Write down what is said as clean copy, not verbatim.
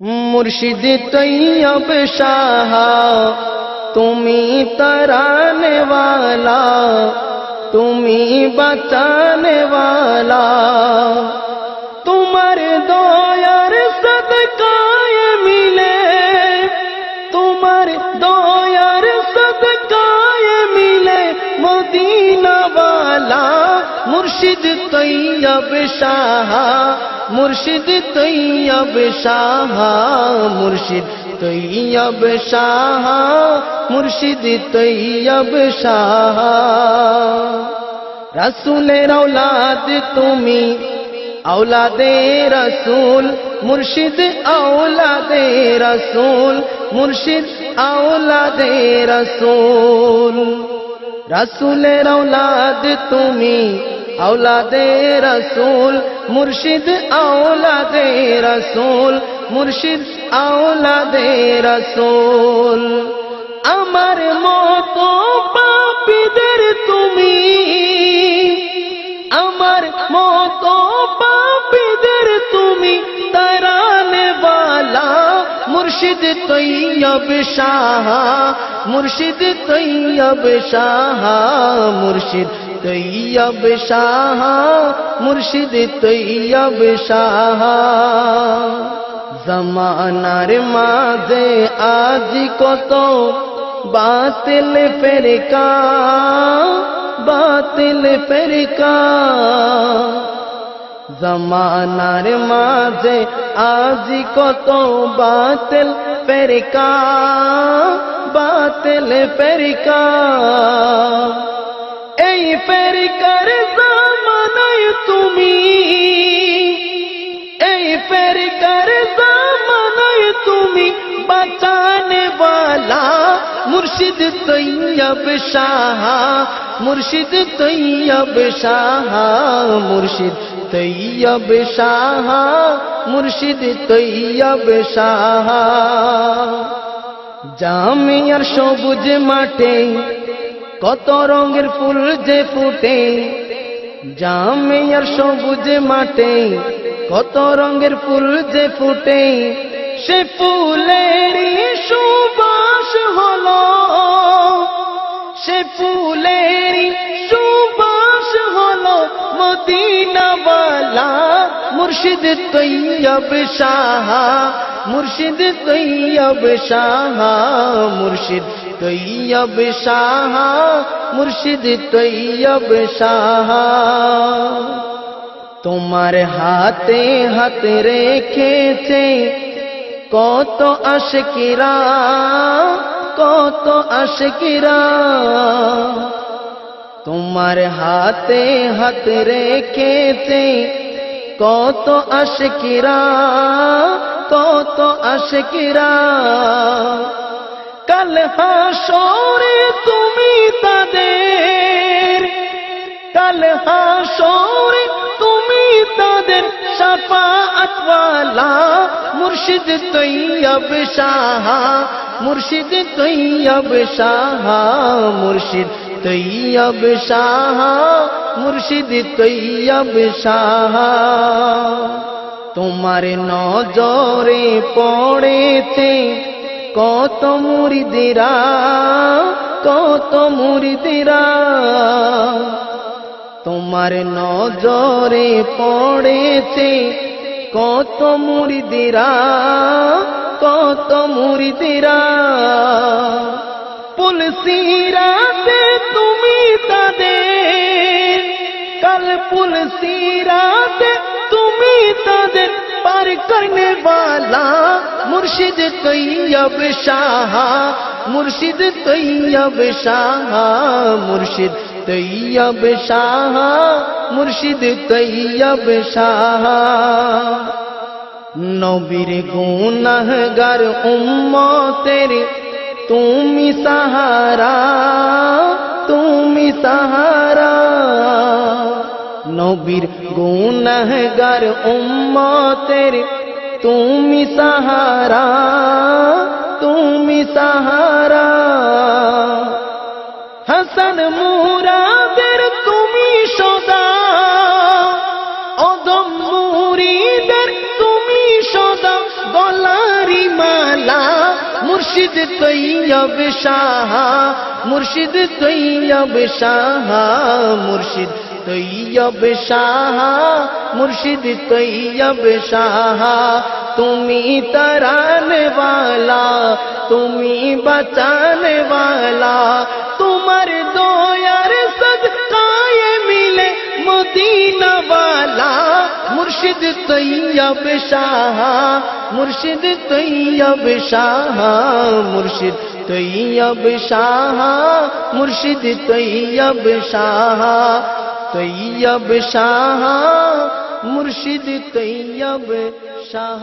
मुर्शिद तैयब शाह तुमी तराने वाला, तुमी बचाने वाला, तुम्हारे दयार सदकाए मिले, तुम्हारे दयार सदकाए मिले मदीना वाला। मुर्शिद तैयब शाह, मुर्शिद तैयब शाह, मुर्शिद तैयब शाह, मुर्शिद तैयब शाह। रसूलेर औलाद तुमी औलादे रसूल, मुर्शिद औलादे रसूल, मुर्शिद औलादे रसूल। रसूलेर औलाद तुमी औलादे रसूल, मुर्शिद औलादे रसूल, मुर्शिद औलादे रसूल। আমার মতো পাপীদের তুমি, আমার মতো পাপীদের তুমি তারানে वाला। मुर्शिद तैयब शाह, मुर्शिद तैयब शाह, मुर्शिद तैयब शाह, मुर्शिद तैयब शाह। जमानार माझे आज कत बातिल फेरका, बातिल फेरका। जमानार माझे आज कत बातिल फेरका, बातिल फेरका। এই ফেরকার জামানায় তুমি, এই ফেরকার জামানায় তুমি বাঁচানে वाला। মুর্শিদ তৈয়ব শাহ, মুর্শিদ তৈয়ব শাহ, মুর্শিদ তৈয়ব শাহ, মুর্শিদ তৈয়ব শাহ। জামিয়ার সবুজ মাঠে কত রঙের ফুল যে ফুটে, জামিয়ার সবুজ মাঠে কত রঙের ফুল যে ফুটে। সে ফুলেরই সুবাস হলো, সে ফুলেরই সুবাস হলো মদিনা वाला। মুর্শিদ তৈয়ব শাহ, মুর্শিদ তৈয়ব শাহ, মুর্শিদ তৈয়ব শাহ, মুর্শিদ তৈয়ব শাহ। তোমার হাতে হাত রেখেছে কত আশিকরা, কত আশিকরা। তোমার হাতে হাত রেখেছে কত আশিকরা, কত আশিকরা। কাল হাসরে তুমি তাদের, কাল হাসরে তুমি তাদের শাফাআত वाला। মুর্শিদ তৈয়ব শাহ, মুর্শিদ তৈয়ব শাহ, মুর্শিদ তৈয়ব শাহ, মুর্শিদ তৈয়ব শাহ। তোমার নজরে পড়েছে কত মুরিদেরা, কত মুরিদেরা। তোমার নজরে পড়েছে কত মুরিদেরা, কত মুরিদেরা। পুলসিরাতে তুমি তাদের, কাল পুলসিরাতে তুমি তাদের পার করনে वाला। মুর্শিদ তৈয়ব শাহ, মুর্শিদ তৈয়ব শাহ, মুর্শিদ তৈয়ব শাহ, মুর্শিদ তৈয়ব শাহ। নবীর গুনাহগার উম্মতের তুমি সাহারা, তুমি সাহারা। নবীর গুনাহগার উম্মতের তুমি সাহারা, তুমি সাহারা। হাসান মুরাদের তুমি সদা, অদম মুরিদের তুমি সদা গলায় মুর্শিদ তৈয়ব শাহ মুর্শিদ তৈয়ব শাহ মুর্শিদ তৈয়ব শাহ মুর্শিদ তৈয়ব শাহ তুমি তরানে वाला তুমি বাঁচানে वाला তোমার দয়ার সদকায়ে মিলে মদিনা वाला মুর্শিদ তৈয়ব শাহ মুর্শিদ তৈয়ব শাহ মুর্শিদ তৈয়ব শাহ মুর্শিদ তৈয়ব শাহ তৈয়ব শাহ মুর্শিদ তৈয়ব শাহ।